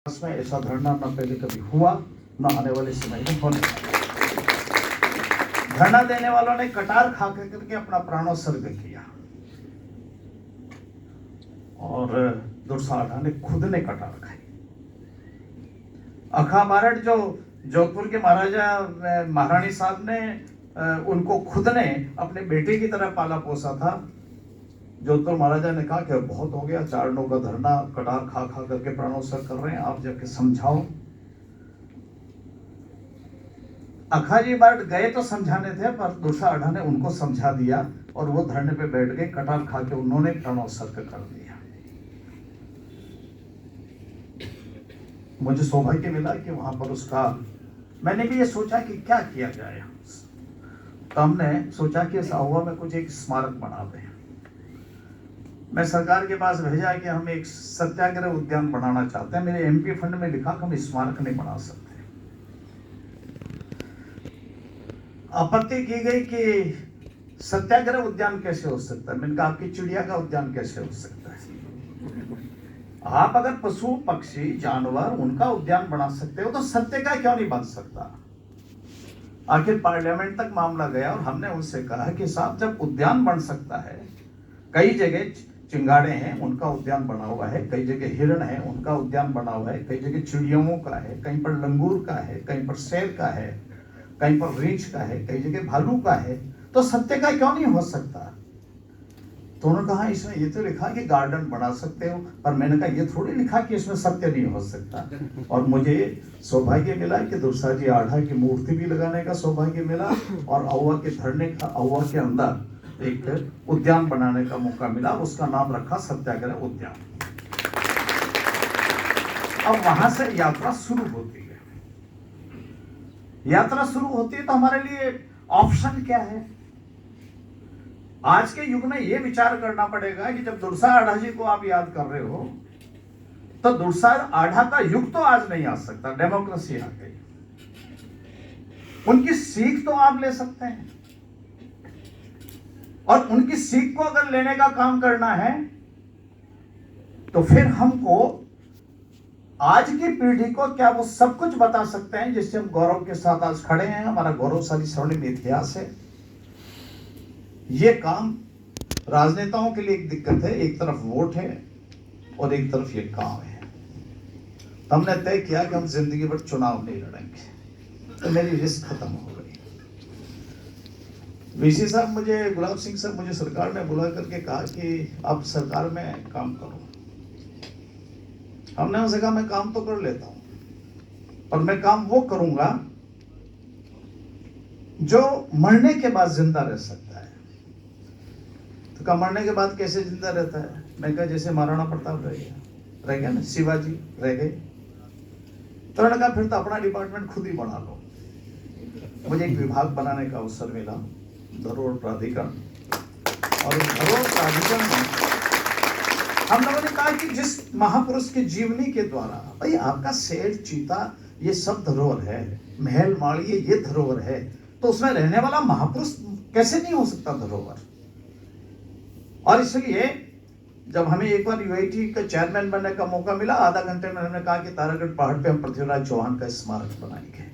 में ऐसा धरना न पहले कभी हुआ न आने वाले समय में होने वाला। धरना देने वालों ने कटार खा करके अपना प्राणोत्सर्ग किया और दुर्साढ़ा ने खुद ने कटार खाई। अखा बारट जो जोधपुर के महाराजा महारानी साहब ने उनको खुद ने अपने बेटे की तरह पाला पोसा था। जोधपुर महाराजा ने कहा कि बहुत हो गया, 4 का धरना कटार खा खा करके प्राणोत्सर्ग कर रहे हैं, आप जाके समझाओ। अखाजी बारट गए तो समझाने थे, पर दुर्साढ़ा ने उनको समझा दिया और वो धरने पे बैठ गए। कटार खा के उन्होंने प्राणोत्सर्ग कर दिया। मुझे सौभाग्य मिला कि वहां पर उसका, मैंने भी ये सोचा कि क्या किया जाए, तो हमने सोचा कि इस अहुआ में कुछ एक स्मारक बना दें। मैं सरकार के पास भेजा कि हम एक सत्याग्रह उद्यान बनाना चाहते हैं। मेरे एमपी फंड में लिखा कि हम स्मारक नहीं बना सकते। आपत्ति की गई कि सत्याग्रह उद्यान कैसे हो सकता है। मैंने कहा आपकी चिड़िया का उद्यान कैसे हो सकता है। आप अगर पशु पक्षी जानवर उनका उद्यान बना सकते हो तो सत्य का क्यों नहीं बन सकता। आखिर पार्लियामेंट तक मामला गया और हमने उनसे कहा कि साहब जब उद्यान बन सकता है, कई जगह चिंगाड़े हैं उनका उद्यान बना हुआ है, कई जगह हिरण है उनका उद्यान बना हुआ है, कई जगह चिड़ियों का है, कहीं पर लंगूर का है, कहीं पर शेर का है, कहीं पर रीछ का है, कई जगह भालू का है, तो सत्य का क्यों नहीं हो सकता। तो उन्होंने कहा इसमें ये तो लिखा कि गार्डन बना सकते हो, पर मैंने कहा ये थोड़ी लिखा कि इसमें सत्य नहीं हो सकता। और मुझे सौभाग्य मिला कि दुर्सा जी आढ़ा की मूर्ति भी लगाने का सौभाग्य मिला और अहुआ के धरने का, अहुआ के अंदर एक उद्यान बनाने का मौका मिला। उसका नाम रखा सत्याग्रह उद्यान। अब वहां से यात्रा शुरू होती है। यात्रा शुरू होती है तो हमारे लिए ऑप्शन क्या है। आज के युग में यह विचार करना पड़ेगा कि जब दुर्सा आढ़ा जी को आप याद कर रहे हो तो दुर्सा आढ़ा का युग तो आज नहीं आ सकता, डेमोक्रेसी आ गई। उनकी सीख तो आप ले सकते हैं और उनकी सीख को अगर लेने का काम करना है तो फिर हमको आज की पीढ़ी को क्या वो सब कुछ बता सकते हैं जिससे हम गौरव के साथ आज खड़े हैं। हमारा गौरवशाली स्वर्णिम इतिहास है। ये काम राजनेताओं के लिए एक दिक्कत है, एक तरफ वोट है और एक तरफ ये काम है। तो हमने तय किया कि हम जिंदगी भर चुनाव नहीं लड़ेंगे। तो मेरी रिस्क खत्म हो गई। वीसी साहब मुझे, गुलाब सिंह साहब मुझे सरकार ने बुला करके कहा कि आप सरकार में काम करो। हमने उनसे कहा मैं काम तो कर लेता हूं, पर मैं काम वो करूंगा जो मरने के बाद जिंदा रह सकता है। तो कहा मरने के बाद कैसे जिंदा रहता है। मैं कहा जैसे महाराणा प्रताप रह गया ना, शिवाजी रह गए। तो उन्होंने कहा फिर तो अपना डिपार्टमेंट खुद ही बना लो। मुझे एक विभाग बनाने का अवसर मिला, धरोहर प्राधिकरण। और उस धरोहर प्राधिकरण में हम लोगों ने कहा कि जिस महापुरुष के जीवनी के द्वारा, भाई आपका शेर चीता ये सब धरोहर है, महल माड़िए ये धरोहर है, तो उसमें रहने वाला महापुरुष कैसे नहीं हो सकता धरोहर। और इसलिए जब हमें एक बार यूआईटी का चेयरमैन बनने का मौका मिला, आधा घंटे में हमने कहा कि तारागढ़ पहाड़ पे हम पृथ्वीराज चौहान का स्मारक बनाएंगे।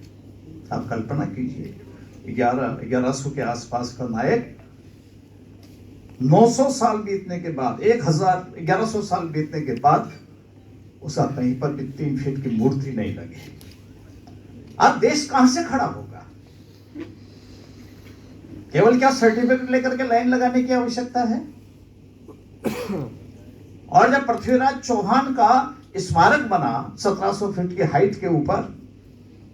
आप कल्पना कीजिए 1100 के आसपास का नायक, 900 साल बीतने के बाद, 1100 साल बीतने के बाद उसका कहीं पर भी 3 फीट की मूर्ति नहीं लगी। अब देश कहां से खड़ा होगा। केवल क्या सर्टिफिकेट लेकर के लाइन लगाने की आवश्यकता है। और जब पृथ्वीराज चौहान का स्मारक बना 1700 फीट की हाइट के ऊपर,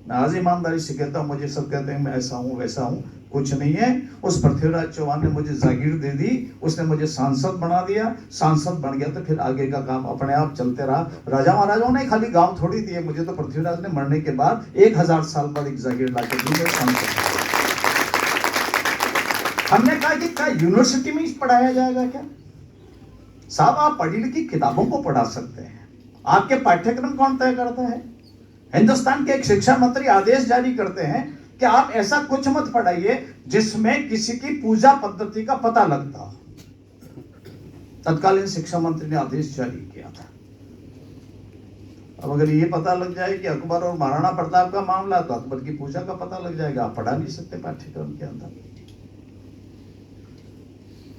मैं आज ईमानदारी से कहता हूं, मुझे सब कहते हैं मैं ऐसा हूं वैसा हूं, कुछ नहीं है। उस पृथ्वीराज चौहान ने मुझे जागीर दे दी, उसने मुझे सांसद बना दिया। सांसद बन गया तो फिर आगे का काम अपने आप चलते रहा। राजा महाराजाओं ने खाली गांव थोड़ी दिए मुझे, तो पृथ्वीराज ने मरने के बाद 1000 साल बाद एक जागीर लाके दी है सांसद। हमने कहा कि क्या यूनिवर्सिटी में पढ़ाया जाएगा क्या। साहब आप पढ़ी लिखी किताबों को पढ़ा सकते हैं, आपके पाठ्यक्रम कौन तय करता है। हिंदुस्तान के एक शिक्षा मंत्री आदेश जारी करते हैं कि आप ऐसा कुछ मत पढ़ाइए जिसमें किसी की पूजा पद्धति का पता लगता हो। तत्कालीन शिक्षा मंत्री ने आदेश जारी किया था। अब अगर ये पता लग जाए कि अकबर और महाराणा प्रताप का मामला, तो अकबर की पूजा का पता लग जाएगा, आप पढ़ा नहीं सकते पाठ्यक्रम के अंदर।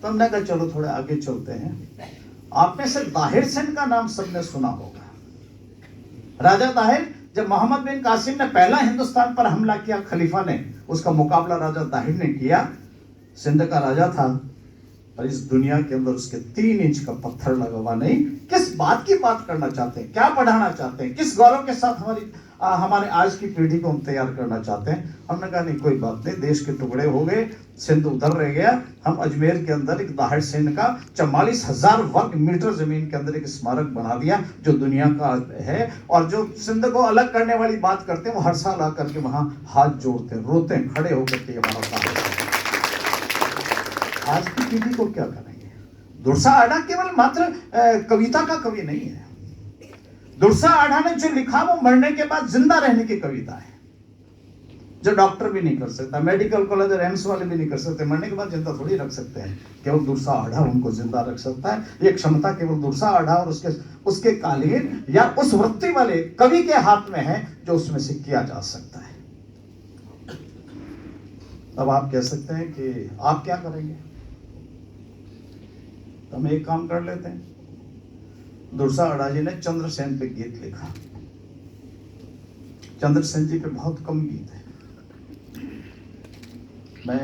तो हमने कहा चलो थोड़े आगे चलते हैं। आप में से ताहिर सेन का नाम सबने सुना होगा। राजा ताहिर, जब मोहम्मद बिन कासिम ने पहला हिंदुस्तान पर हमला किया, खलीफा ने, उसका मुकाबला राजा ताहिर ने किया। सिंध का राजा था, और इस दुनिया के अंदर उसके 3 इंच का पत्थर लगा हुआ नहीं। किस बात की बात करना चाहते हैं, क्या पढ़ाना चाहते हैं, किस गौरव के साथ हमारे आज की पीढ़ी को हम तैयार करना चाहते हैं। हमने कहा नहीं, कोई बात नहीं, देश के टुकड़े हो गए, सिंध उधर रह गया। हम अजमेर के अंदर एक ताहिर सेन का 44,000 वर्ग मीटर जमीन के अंदर एक स्मारक बना दिया, जो दुनिया का है। और जो सिंध को अलग करने वाली बात करते हैं, वो हर साल आकर के वहां हाथ जोड़ते हैं, रोते हैं, खड़े होकर के हमारा ताहिर। आज की पीढ़ी को क्या करेंगे? दुर्सा आढ़ा केवल मात्र कविता का कवि नहीं है। दुर्सा आढ़ा ने जो लिखा वो मरने के बाद जिंदा रहने की कविता है, जो डॉक्टर भी नहीं कर सकता, मेडिकल कॉलेज और एम्स वाले भी नहीं कर सकते। मरने के बाद जिंदा थोड़ी रख सकते हैं, केवल दुर्सा आढ़ा उनको जिंदा रख सकता है। ये क्षमता केवल दुर्सा आढ़ा और उसके कालीन या उस वृत्ति वाले कवि के हाथ में है, जो उसमें से किया जा सकता है। अब आप कह सकते हैं कि आप क्या करेंगे? तो हम एक काम कर लेते हैं। दुर्सा आढ़ा जी ने चंद्रसेन पे गीत लिखा। चंद्रसेन जी पे बहुत कम गीत है। मैं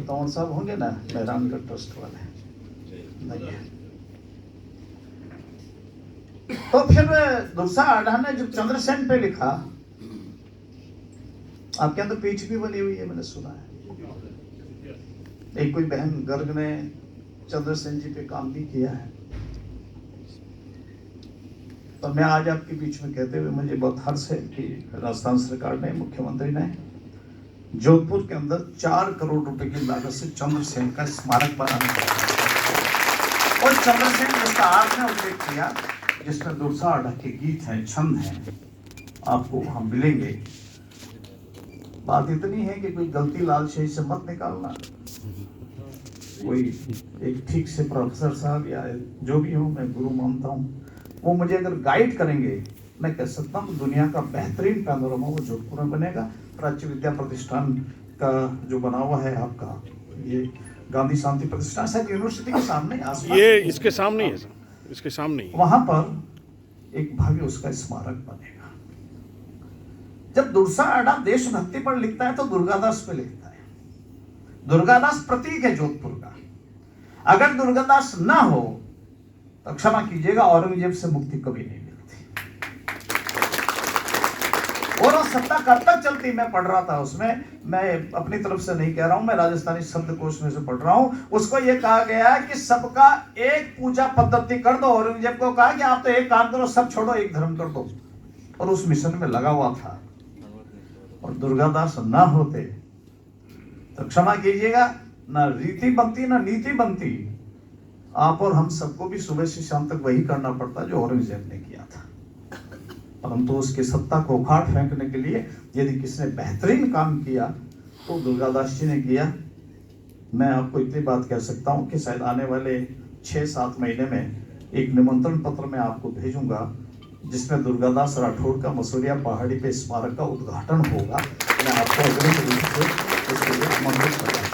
तौर साहब होंगे ना, मेहरानगढ़ ट्रस्ट वाले, नहीं है। तो फिर दुर्सा आढ़ा ने जब चंद्रसेन पे लिखा, आपके यहाँ तो पीठ भी बनी हुई है, मैंने सुना है। एक कोई बहन गर्ग ने चंद्रसेन जी पे काम भी किया है। तो मैं आज आपके बीच में कहते हुए मुझे बहुत हर्ष है कि राजस्थान सरकार ने, मुख्यमंत्री ने जोधपुर के अंदर 4 करोड़ रुपए की लागत से चंद्रसेन का स्मारक बनाने का, और चंद्रसेन जिसका आपने उल्लेख किया, जिसमें दुर्सा आढ़ा के गीत हैं, छंद हैं, आपको वहां मिलेंगे। बात इतनी है कि कोई गलती लालशाही से मत निकालना। कोई एक ठीक से प्रोफेसर साहब या जो भी हो, मैं गुरु मानता हूँ, वो मुझे अगर गाइड करेंगे, मैं कह सकता हूँ दुनिया का बेहतरीन पैनोरमा वो जोधपुर में बनेगा। प्राच्य विद्या प्रतिष्ठान का जो बना हुआ है आपका, ये गांधी शांति प्रतिष्ठान शायद यूनिवर्सिटी के सामने, ये इसके सामने है सर, इसके सामने ही। वहां पर एक भव्य उसका स्मारक बनेगा। जब दुर्सा आढ़ा देशभक्ति पर लिखता है तो दुर्गादास पे लिखता है। दुर्गादास प्रतीक है जोधपुर का। अगर दुर्गादास ना हो तो क्षमा कीजिएगा, औरंगजेब से मुक्ति कभी नहीं मिलती। और सत्ता कब तक चलती? मैं पढ़ रहा था उसमें, मैं अपनी तरफ से नहीं कह रहा हूं, मैं राजस्थानी शब्दकोश में से पढ़ रहा हूं। उसको यह कहा गया है कि सबका एक पूजा पद्धति कर दो। औरंगजेब को कहा कि आप तो एक काम करो, सब छोड़ो, एक धर्म कर दो, और उस मिशन में लगा हुआ था। और दुर्गादास ना होते तो क्षमा कीजिएगा, ना रीति बनती ना नीति बनती। आप और हम सबको भी सुबह से शाम तक वही करना पड़ता जो औरंगजेब ने किया था। परंतु उसकी सत्ता को उखाड़ फेंकने के लिए यदि किसने बेहतरीन काम किया तो दुर्गादास जी ने किया। मैं आपको इतनी बात कह सकता हूं कि शायद आने वाले 6-7 महीने में एक निमंत्रण पत्र मैं आपको भेजूंगा, जिसमें दुर्गादास राठौड़ का मसूरिया पहाड़ी पे स्मारक का उद्घाटन होगा। मैं आपको अग्रिम रूप से उसके लिए आमंत्रित करता हूं।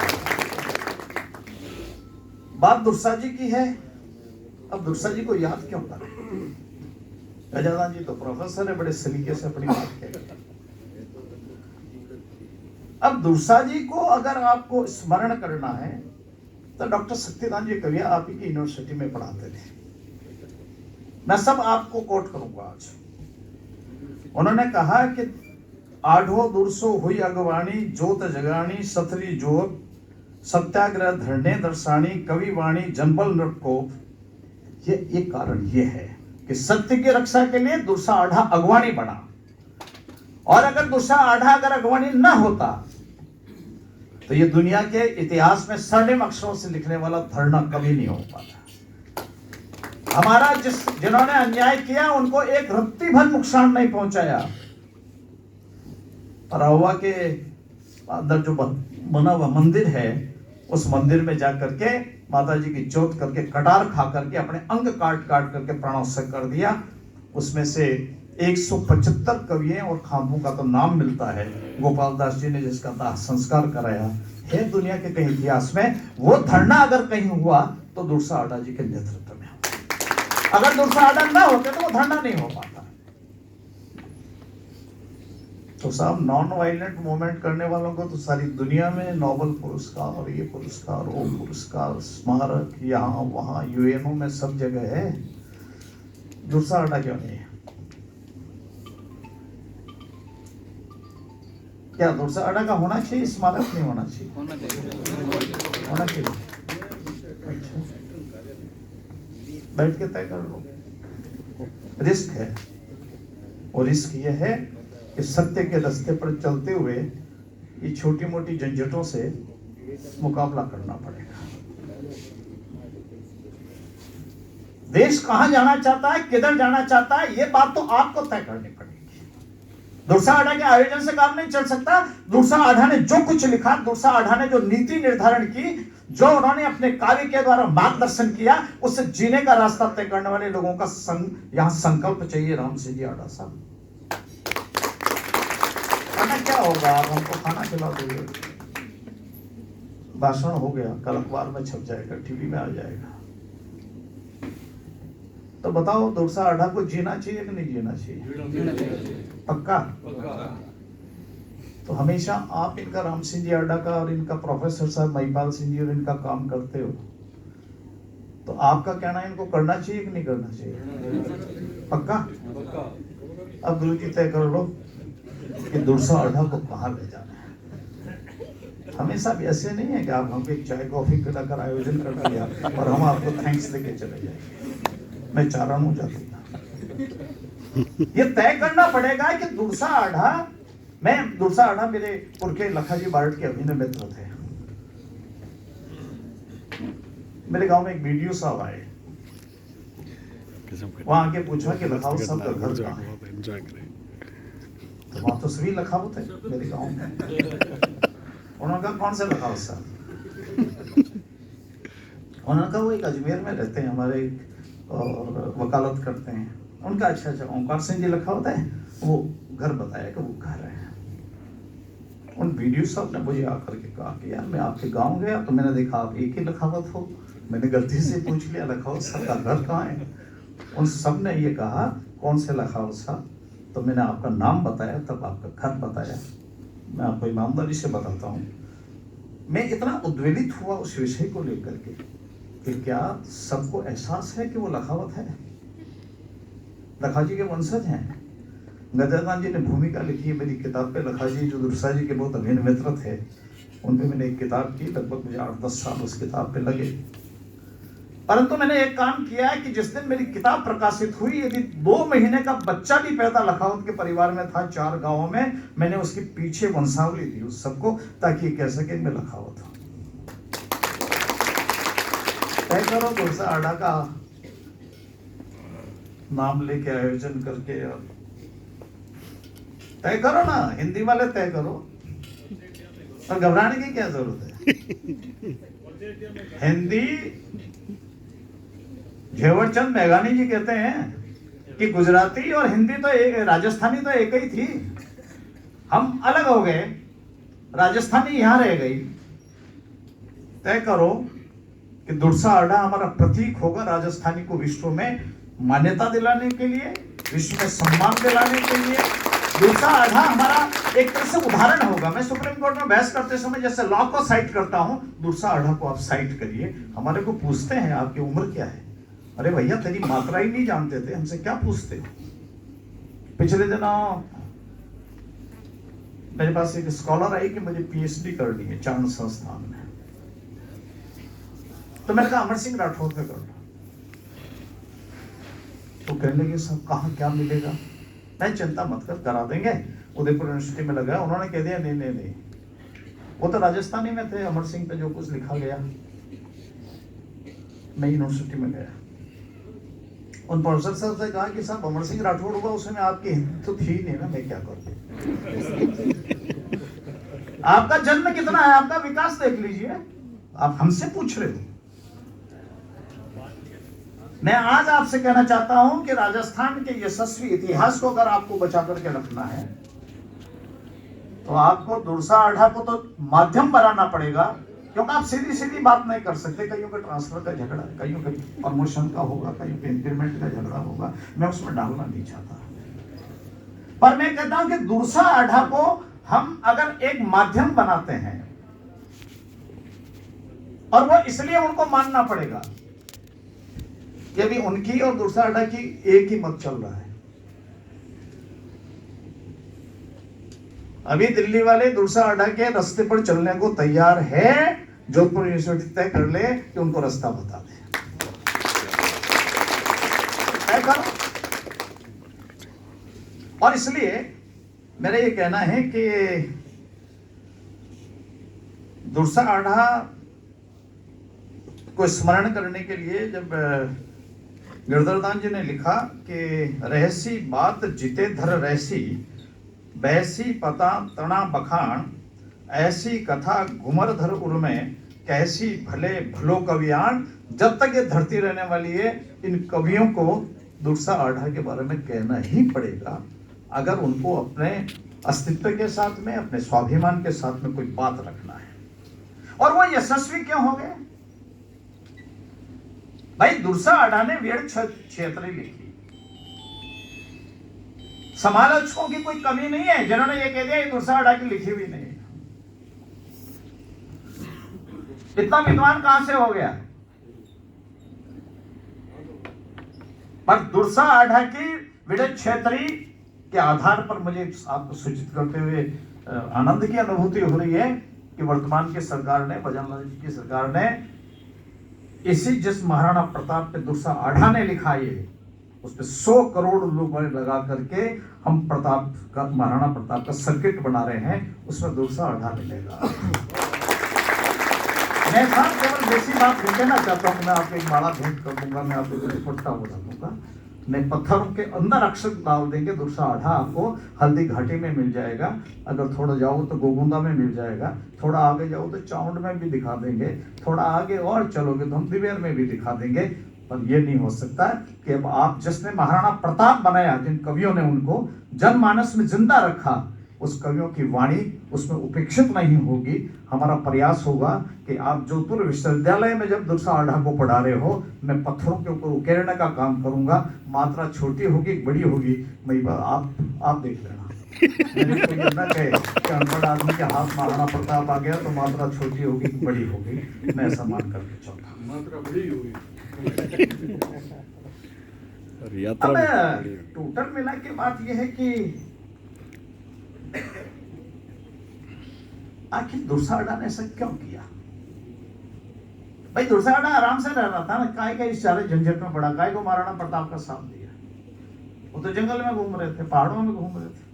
बात दुर्सा जी की है। अब दुर्सा जी को याद क्यों करें? गजानन जी तो प्रोफेसर है, बड़े सलीके से अपनी बात कह रहे हैं। अब दुर्सा जी को अगर आपको स्मरण करना है तो डॉक्टर सत्यनारायण जी कविया आप ही की यूनिवर्सिटी में पढ़ाते थे। मैं सब आपको कोट करूंगा आज। उन्होंने कहा कि आढ़ो दुर्सो हुई अगवाणी, जोत जगानी सथरी जोत, सत्याग्रह धरने दर्शानी, कवि वाणी जनबल नृको। ये कारण ये है कि सत्य की रक्षा के लिए दुर्सा आढ़ा अगवानी बना। और अगर दुर्सा आढ़ा अगर अगवानी न होता तो ये दुनिया के इतिहास में स्वर्णिम अक्षरों से लिखने वाला धरना कभी नहीं हो पाता। हमारा जिन्होंने अन्याय किया उनको एक रत्ती भर नुकसान नहीं पहुंचाया। परहुआ के अंदर जो बना हुआ मंदिर है, उस मंदिर में जाकर के माता जी की जोत करके, कटार खा करके, अपने अंग काट काट करके प्राणोत्सर्ग कर दिया। उसमें से 175 कवियों और खामों का तो नाम मिलता है। गोपाल दास जी ने जिसका दाह संस्कार कराया है दुनिया के कहीं इतिहास में, वो धरना अगर कहीं हुआ तो दुर्सा आडा जी के नेतृत्व में। अगर दुर्सा आडा ना होते तो वो धरना नहीं हो पाता। तो साहब नॉन वायलेंट मूवमेंट करने वालों को तो सारी दुनिया में नोबेल पुरस्कार और ये पुरस्कार वो पुरस्कार स्मारक यहाँ वहां यूएनओ में सब जगह है, दुर्सा आडा क्यों नहीं है? क्या दुर्सा आडा का होना चाहिए स्मारक, नहीं होना चाहिए? होना चाहिए। अच्छा, बैठ के तय कर लो। रिस्क है, और रिस्क यह है कि सत्य के रास्ते पर चलते हुए ये छोटी मोटी झंझटों से मुकाबला करना पड़ेगा। देश कहां जाना चाहता है, किधर जाना चाहता है, ये बात तो आपको तय करनी पड़ेगी। दुर्सा आडा के आयोजन से काम नहीं चल सकता। दुर्सा आडा ने जो कुछ लिखा, दुर्सा आडा ने जो नीति निर्धारण की, जो उन्होंने अपने कार्य के द्वारा मार्गदर्शन किया, उससे जीने का रास्ता तय करने वाले लोगों का यहां संकल्प चाहिए। राम सिंह जी आडा साहब, खाना क्या होगा? आप हमको खाना खिला दोगे, भाषण हो गया, कल अखबार में छप जाएगा, टीवी में आ जाएगा। तो बताओ दुर्सा आडा को जीना चाहिए कि नहीं जीना चाहिए? पक्का? तो हमेशा आप इनका राम सिंह जी आडा का और इनका प्रोफेसर साहब महिपाल सिंह जी और इनका काम करते हो, तो आपका कहना इनको करना चाहिए कि नहीं करना चाहिए? पक्का? अब गुरु जी तय कर लो कि दुर्सा आडा को कहाँ ले जाना है। हमेशा भी ऐसे नहीं है कि आप हमको एक चाय कॉफी पिलाकर आयोजन कर लिया और हम आपको थैंक्स देके चले जाएंगे। मैं चारण हूं जाती ये तय करना पड़ेगा कि दुर्सा आडा, दुर्सा आडा मेरे पुरखे लखाजी बार्ट के अभिनय मित्र थे। मेरे गांव में एक वीडियो साहब आए, वहां आके पूछा कि लखावत साहब का घर कहाँ है? तो वहां तो सभी लखावत है मेरे गांव में। उन्होंने कहा कौन से लखावत साहब? उन्होंने कहा वो एक अजमेर में रहते हैं हमारे और वकालत करते हैं। उनका अच्छा ओंकार सिंह जी लखावत है, वो घर बताया कि वो घर है। उन वीडियो साहब ने मुझे आकर के कहा कि यार मैं आपके गांव गया तो मैंने देखा आप एक ही लखावत हो। मैंने गलती से पूछ लिया लखावत साहब का घर कहाँ है? उन सब ने ये कहा कौन से लखावत साहब? तो मैंने आपका नाम बताया, तब आपका घर बताया। मैं आपको ईमानदारी से बताता हूँ, मैं इतना उद्वेलित हुआ उस विषय को लेकर के कि क्या सबको एहसास है कि वो लखावत है, लखाजी के वंशज हैं। गजानन जी ने भूमिका लिखी है मेरी किताब पे। लखाजी जो दुर्सा जी के बहुत अभिन्न मित्र थे, उन पे मैंने एक किताब की, लगभग मुझे 8-10 साल उस किताब पे लगे। परंतु मैंने एक काम किया है कि जिस दिन मेरी किताब प्रकाशित हुई, यदि 2 महीने का बच्चा भी पैदा लखावत के परिवार में था 4 गांवों में, मैंने उसके पीछे वंशावली दी उस सबको, ताकि ये कह सके मैं लखावत हूं। तय करो दुर्सा आडा का नाम लेके आयोजन करके, तय करो ना, हिंदी वाले तय करो, और घबराने की क्या जरूरत है? हिंदी झेवरचंद मेघानी जी कहते हैं कि गुजराती और हिंदी तो एक, राजस्थानी तो एक ही थी, हम अलग हो गए, राजस्थानी यहां रह गई। तय करो कि दुर्सा आडा हमारा प्रतीक होगा राजस्थानी को विश्व में मान्यता दिलाने के लिए, विश्व में सम्मान दिलाने के लिए। दुर्सा आडा हमारा एक तरह से उदाहरण होगा। मैं सुप्रीम कोर्ट में बहस करते समय जैसे लॉ को साइट करता हूं, दुर्सा आडा को आप साइट करिए। हमारे को पूछते हैं आपकी उम्र क्या है? अरे भैया तेरी मात्रा ही नहीं जानते थे, हमसे क्या पूछते? पिछले दिनों मेरे पास एक स्कॉलर आई कि मुझे पीएचडी करनी है चांद संस्थान में, तो मैंने कहा अमर सिंह राठौर पे करना। तो कहने लगे सब कहाँ क्या मिलेगा? मैं चिंता मत कर, करा देंगे। उदयपुर यूनिवर्सिटी में लगा, उन्होंने कह दिया नहीं नहीं नहीं, वो तो राजस्थानी में थे, अमर सिंह पे जो कुछ लिखा गया। मैं यूनिवर्सिटी में गया, उन प्रोफेसर साहब से कहा कि साहब अमर सिंह राठौर होगा, उसमें आपकी हिंदी तो थी नहीं ना, मैं क्या करूं? आपका जन्म कितना है, आपका विकास देख लीजिए, आप हमसे पूछ रहे हो। मैं आज आपसे कहना चाहता हूं कि राजस्थान के यशस्वी इतिहास को अगर आपको बचा करके रखना है तो आपको दुरसा आढ़ा को तो माध्यम बनाना पड़ेगा, क्योंकि आप सीधी सीधी बात नहीं कर सकते। कईयों का ट्रांसफर का झगड़ा, कईयों का प्रमोशन का होगा, कईयों के इंक्रीमेंट का झगड़ा होगा, मैं उसमें डालना नहीं चाहता। पर मैं कहता हूं कि दुरसा आढ़ा को हम अगर एक माध्यम बनाते हैं, और वो इसलिए उनको मानना पड़ेगा कि अभी उनकी और दुरसा आढ़ा की एक ही मत चल रहा है। अभी दिल्ली वाले दुरसा आढ़ा के रास्ते पर चलने को तैयार है। जोधपुर यूनिवर्सिटी तय कर ले कि उनको रास्ता बता दे, तय करो। और इसलिए मेरा ये कहना है कि दुरसा आढ़ा को स्मरण करने के लिए जब गिरधरदान जी ने लिखा कि रहसी बात जिते धर रहसी, बैसी पता तना बखान, ऐसी कथा घुमर धर उर्मे, कैसी भले भलो कवियान। जब तक ये धरती रहने वाली है, इन कवियों को दुरसा आढ़ा के बारे में कहना ही पड़ेगा, अगर उनको अपने अस्तित्व के साथ में, अपने स्वाभिमान के साथ में कोई बात रखना है। और वो यशस्वी क्यों हो गए भाई? दुरसा आढ़ा ने वेद क्षेत्री लिखी। समालोचकों की कोई कमी नहीं है जिन्होंने ये कह दिया ये दुरसा आढ़ा की लिखी हुई नहीं है। इतना विद्वान कहां से हो गया? पर दुरसा आढ़ा की वेद क्षेत्री के आधार पर मुझे आपको सूचित करते हुए आनंद की अनुभूति हो रही है कि वर्तमान की सरकार ने, भजनलाल जी की सरकार ने, इसी जिस महाराणा प्रताप पे दुरसा आढ़ा ने लिखा है उस पे 100 करोड़ रुपए लगा करके हम प्रताप का, महाराणा प्रताप का सर्किट बना रहे हैं, उसमें दुरसा आढ़ा मिलेगा। मैं साहब केवल बेसी बात नहीं कहना चाहता हूँ, मैं आपको एक माला भेंट कर दूंगा, मैं आपको पट्टा बता दूंगा, मैं पत्थरों के अंदर अक्षर डाल देंगे। दुरसा आढ़ा आपको हल्दी घाटी में मिल जाएगा, अगर थोड़ा जाओ तो गोगुंदा में मिल जाएगा, थोड़ा आगे जाओ तो चाउंड में भी दिखा देंगे, थोड़ा आगे और चलोगे तो हम दिवेर में भी दिखा देंगे। पर यह नहीं हो सकता कि अब आप जिसने महाराणा प्रताप बनाया, जिन कवियों ने उनको जनमानस में जिंदा रखा, उस कवियों की वाणी उसमें उपेक्षित नहीं होगी। हमारा प्रयास होगा कि आप जोधपुर विश्वविद्यालय में जब दुरसा आढ़ा को पढ़ा रहे हो, मैं पत्थरों के ऊपर उकेरने का काम करूंगा। मात्रा छोटी होगी बड़ी होगी, मैं आप देख लेना। मैंने तो ये ना कहे कि अनपढ़ आदमी के हाथ महाराणा प्रताप आ गया तो मात्रा छोटी होगी बड़ी होगी, मैं ऐसा मान करके चलता। मात्रा बड़ी होगी। अब टोटल मिला के बात यह है कि आखिर दुरसा आढ़ा ने ऐसा क्यों किया? भाई दुरसा आढ़ा आराम से रह रहा था ना, काय का इस सारे झंझट में पड़ा, काय को महाराणा प्रताप का साथ दिया? वो तो जंगल में घूम रहे थे, पहाड़ों में घूम रहे थे।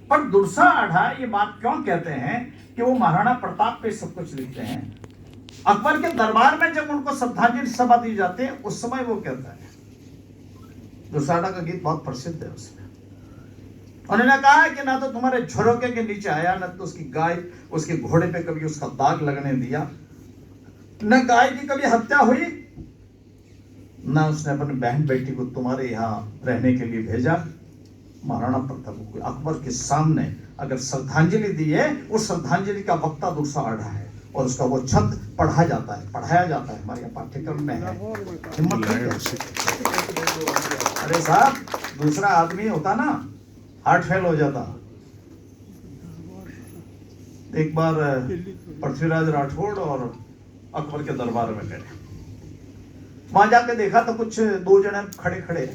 पर दुरसा आढ़ा ये बात क्यों कहते हैं कि वो महाराणा प्रताप पे सब कुछ लिखते हैं? अकबर के दरबार में जब उनको श्रद्धांजलि सभा दी जाती है, उस समय वो कहता है, दुरसा आढ़ा का गीत बहुत प्रसिद्ध है उसमें, उन्होंने कहा कि ना तो तुम्हारे झरोके के नीचे आया, ना तो उसकी गाय, उसके घोड़े पे कभी उसका दाग लगने दिया, न गाय की कभी हत्या हुई, ना उसने अपनी बहन बेटी को तुम्हारे यहाँ रहने के लिए भेजा। महाराणा प्रताप को अकबर के सामने अगर श्रद्धांजलि दी है, उस श्रद्धांजलि का वक्ता दुरसा आढ़ा है, और उसका वो छंद पढ़ाया जाता है, हमारे यहाँ पाठ्यक्रम में है। हिम्मत नहीं है। अरे साहब, दूसरा आदमी होता ना, हार्ट फेल हो जाता। एक बार पृथ्वीराज राठौड़ और अकबर के दरबार में गए, वहां जाके देखा तो कुछ दो जने खड़े खड़े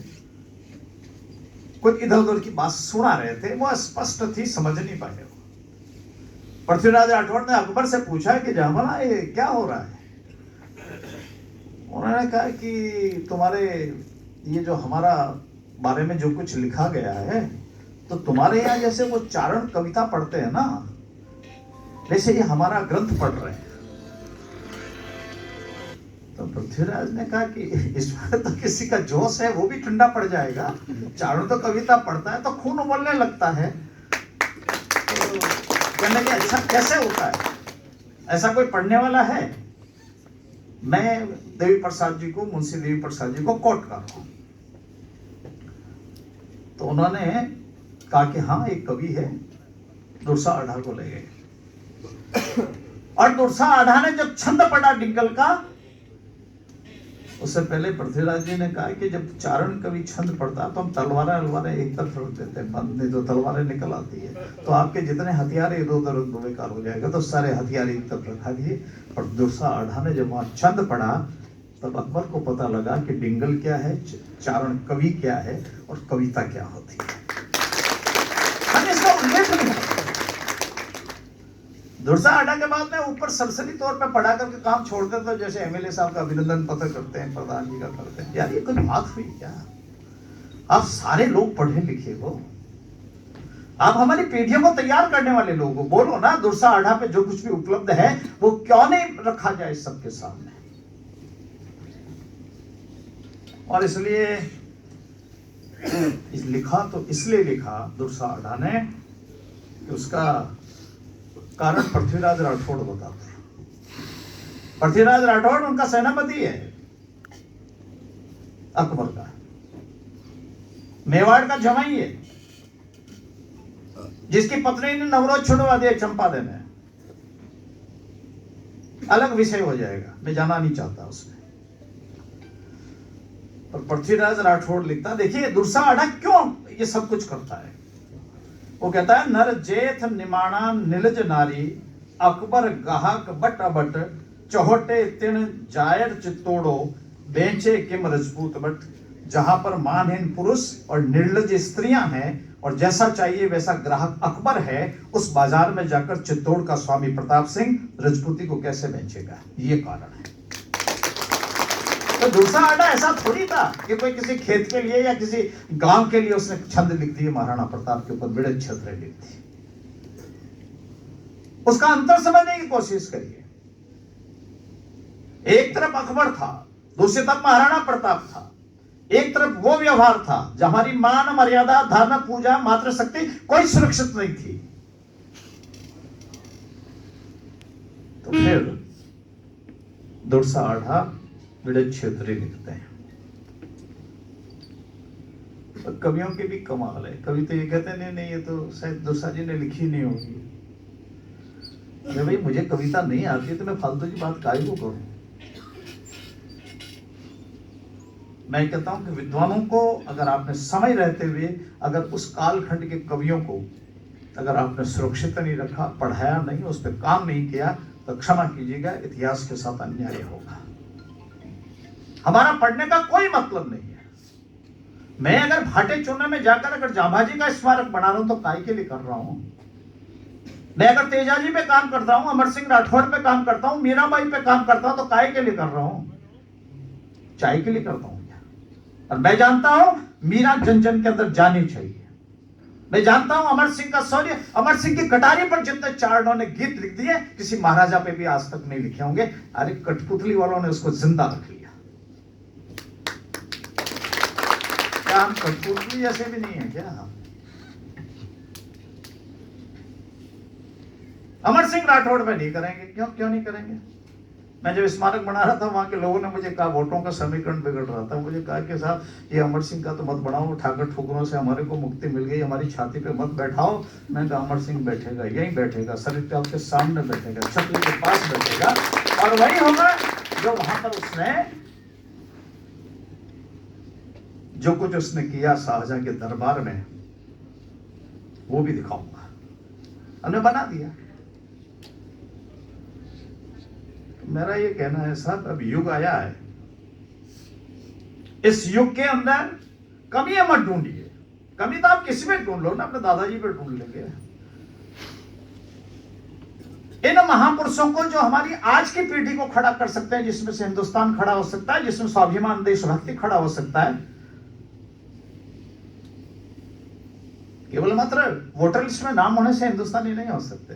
कुछ इधर उधर की बात सुना रहे थे, वो स्पष्ट थी, समझ नहीं पाए। पृथ्वीराज राठौड़ ने अकबर से पूछा कि जहां ये क्या हो रहा है? उन्होंने कहा कि तुम्हारे ये जो हमारा बारे में जो कुछ लिखा गया है, तो तुम्हारे यहाँ जैसे वो चारण कविता पढ़ते हैं ना, वैसे ये हमारा ग्रंथ पढ़ रहे हैं। तो पृथ्वीराज ने कहा कि इसमें तो किसी का जोश है वो भी ठंडा पड़ जाएगा, चारण तो कविता पढ़ता है तो खून उबलने लगता है। तो कहने के अच्छा कैसे होता है, ऐसा कोई पढ़ने वाला है? मैं देवी प्रसाद जी को, मुंशी देवी प्रसाद जी को कोट कर रहा हूं। तो उन्होंने कहा कि हाँ एक कवि है, दुर्सा आढ़ा को ले गए। और दुर्सा आढ़ा ने जब छंद पढ़ा डिंगल का, उससे पहले पृथ्वीराज जी ने कहा कि जब चारण कवि छंद पढ़ता तो हम तलवारें एक तरफ रख देते हैं, बंद नहीं तो तलवारें निकल आती है, तो आपके जितने हथियार इधर उधर बेकार हो जाएगा, तो सारे हथियार एक तरफ रखा दिए। और दुर्सा आढ़ा ने जब वहां छंद पढ़ा तब अकबर को पता लगा कि डिंगल क्या है, चारण कवि क्या है और कविता क्या होती है। इसका उल्लेख नहीं है। दुर्सा आढ़ा के बाद में ऊपर सरसरी तौर पे पढ़ा करके काम छोड़ देते, तो जैसे एमएलए साहब का अभिनंदन पत्र करते हैं, प्रधान जी का करते हैं। यार ये कोई बात हुई क्या? आप सारे लोग पढ़े लिखे हो, आप हमारी पीढ़ियों को तैयार करने वाले लोग हो, बोलो ना दुर्सा आढ़ा पे जो कुछ भी उपलब्ध है वो क्यों नहीं रखा जाए सबके सामने। और इसलिए लिखा तो इसलिए लिखा दुर्सा आढ़ा ने कि उसका कारण पृथ्वीराज राठौड़ बताते हैं। पृथ्वीराज राठौड़ उनका सेनापति है, अकबर का, मेवाड़ का जमाई है, जिसकी पत्नी ने नवरोज छुड़वा दिया चंपारण में। अलग विषय हो जाएगा, मैं जाना नहीं चाहता उसमें। और पृथ्वीराज राठौड़ लिखता, देखिए दुर्सा आढ़ा क्यों ये सब कुछ करता है। वो कहता है, नर जेठ निमाणा निलज नारी, अकबर गाहक बट अबट, चौहटे तिण जायर चित्तोड़ो, बेचे किम रजपूत बट। जहां पर मानहीन पुरुष और निर्लज स्त्रियां हैं और जैसा चाहिए वैसा ग्राहक अकबर है, उस बाजार में जाकर चित्तौड़ का स्वामी प्रताप सिंह रजपूती को कैसे बेचेगा, ये कारण है। तो दुर्सा आढ़ा ऐसा थोड़ी था कि कोई किसी खेत के लिए या किसी गांव के लिए उसने छंद लिख दिए महाराणा प्रताप के ऊपर, बिड़द छत्र लिख दी। उसका अंतर समझने की कोशिश करिए। एक तरफ अकबर था, दूसरी तरफ महाराणा प्रताप था। एक तरफ वो व्यवहार था जहां हमारी मान मर्यादा, धर्म, पूजा, मातृशक्ति कोई सुरक्षित नहीं थी। तो फिर दुर्सा आढ़ा बिड़द क्षेत्री लिखते हैं। और कवियों की भी कमाल है। कवि तो ये कहते हैं नहीं ये तो शायद दुर्सा जी ने लिखी नहीं होगी। अरे भाई मुझे कविता नहीं आती तो मैं फालतू की बात काहे को करूं। मैं कहता हूं कि विद्वानों को अगर आपने समय रहते हुए अगर उस कालखंड के कवियों को अगर आपने सुरक्षित नहीं रखा, पढ़ाया नहीं, उस पर काम नहीं किया, तो क्षमा कीजिएगा, इतिहास के साथ अन्याय होगा। हमारा पढ़ने का कोई मतलब नहीं है। मैं अगर भाटे चूना में जाकर अगर जांबाजी का स्मारक बना रहा हूं तो काय के लिए कर रहा हूं। मैं अगर तेजाजी पे काम करता हूं, अमर सिंह राठौड़ पे काम करता हूं, मीराबाई पे काम करता हूं, तो काय के लिए कर रहा हूं? चाय के लिए करता हूं क्या? और मैं जानता हूं मीरा जन जन के अंदर जानी चाहिए। मैं जानता हूं अमर सिंह का शौर्य, अमर सिंह की कटारी पर जितने चारणों ने गीत लिख दिए किसी महाराजा पे भी आज तक नहीं लिखे होंगे। अरे कठपुतली वालों ने उसको जिंदा रख लिया। क्या हम कठपुतली ऐसे भी नहीं है क्या? अमर सिंह राठौड़ पे नहीं करेंगे। क्यों नहीं करेंगे? मैं जब स्मारक बना रहा था वहां के लोगों ने मुझे कहा, वोटों का समीकरण बिगड़ रहा था, मुझे कहा कि साहब ये अमर सिंह का तो मत बनाओ, ठाकर ठुकरों से हमारे को मुक्ति मिल गई, हमारी छाती पे मत बैठाओ। मैं कहा अमर सिंह बैठेगा, यहीं बैठेगा, सरिता के सामने बैठेगा, छतरी के पास बैठेगा, और वही होगा जो वहां पर उसने जो कुछ उसने किया शाहजहां के दरबार में वो भी दिखाऊंगा। हमने बना दिया। मेरा ये कहना है साहब, अब युग आया है, इस युग के अंदर कमियां मत ढूंढिए। कमी तो आप किसी में ढूंढ लो ना, अपने दादाजी पे ढूंढ लेंगे। इन महापुरुषों को जो हमारी आज की पीढ़ी को खड़ा कर सकते हैं, जिसमें से हिंदुस्तान खड़ा हो सकता है, जिसमें स्वाभिमान देशभक्ति खड़ा हो सकता है, केवल मात्र वोटर लिस्ट में नाम होने से हिंदुस्तानी नहीं हो सकते।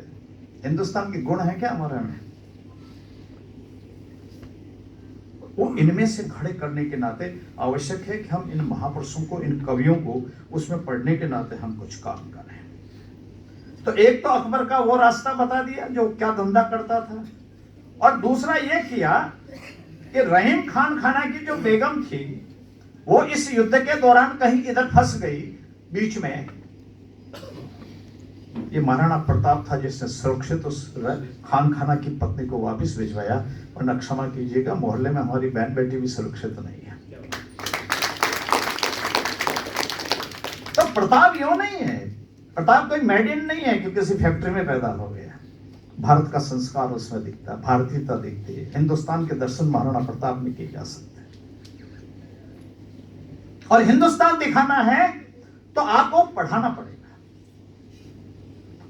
हिंदुस्तान के गुण है क्या हमारे में? वो इनमें से खड़े करने के नाते आवश्यक है कि हम इन महापुरुषों को, इन कवियों को उसमें पढ़ने के नाते हम कुछ काम करें। तो एक तो अकबर का वो रास्ता बता दिया जो क्या धंधा करता था, और दूसरा ये किया कि रहीम खान खाना की जो बेगम थी वो इस युद्ध के दौरान कहीं इधर फंस गई बीच में। ये महाराणा प्रताप था जिसने सुरक्षित उस खान खाना की पत्नी को वापस भिजवाया। वरना क्षमा कीजिएगा, मोहल्ले में हमारी बहन बेटी भी सुरक्षित नहीं है। तो प्रताप यूं नहीं है, प्रताप कोई मेडिन नहीं है कि किसी फैक्ट्री में पैदा हो गया। भारत का संस्कार उसमें दिखता है, भारतीयता दिखती है। हिंदुस्तान के दर्शन महाराणा प्रताप में किए जा सकते हैं। और हिंदुस्तान दिखाना है तो आपको पढ़ाना पड़ेगा,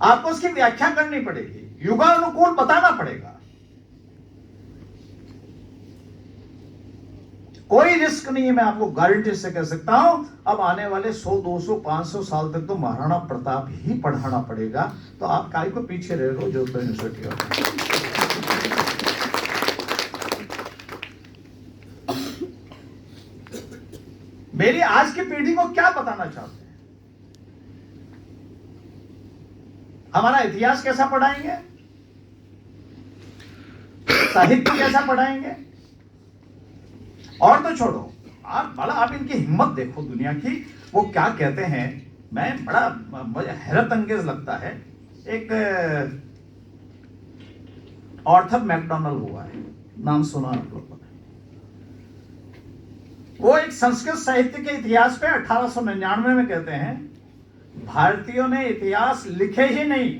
आपको उसकी व्याख्या करनी पड़ेगी, युगानुकूल बताना पड़ेगा। कोई रिस्क नहीं है, मैं आपको गारंटी से कह सकता हूं। अब आने वाले 100, 200, 500 साल तक तो महाराणा प्रताप ही पढ़ाना पड़ेगा। तो आप काय को पीछे रह रहे हो जोधपुर यूनिवर्सिटी में। मेरी आज की पीढ़ी को क्या बताना चाहते हैं? हमारा इतिहास कैसा पढ़ाएंगे, साहित्य कैसा पढ़ाएंगे? और तो छोड़ो, आप इनकी हिम्मत देखो दुनिया की। वो क्या कहते हैं, मैं बड़ा मुझे हैरत अंगेज लगता है। एक आर्थर मैकडोनल्ड हुआ है, नाम सुना आप लोगों ने। वो एक संस्कृत साहित्य के इतिहास पे 1899 में कहते हैं भारतीयों ने इतिहास लिखे ही नहीं,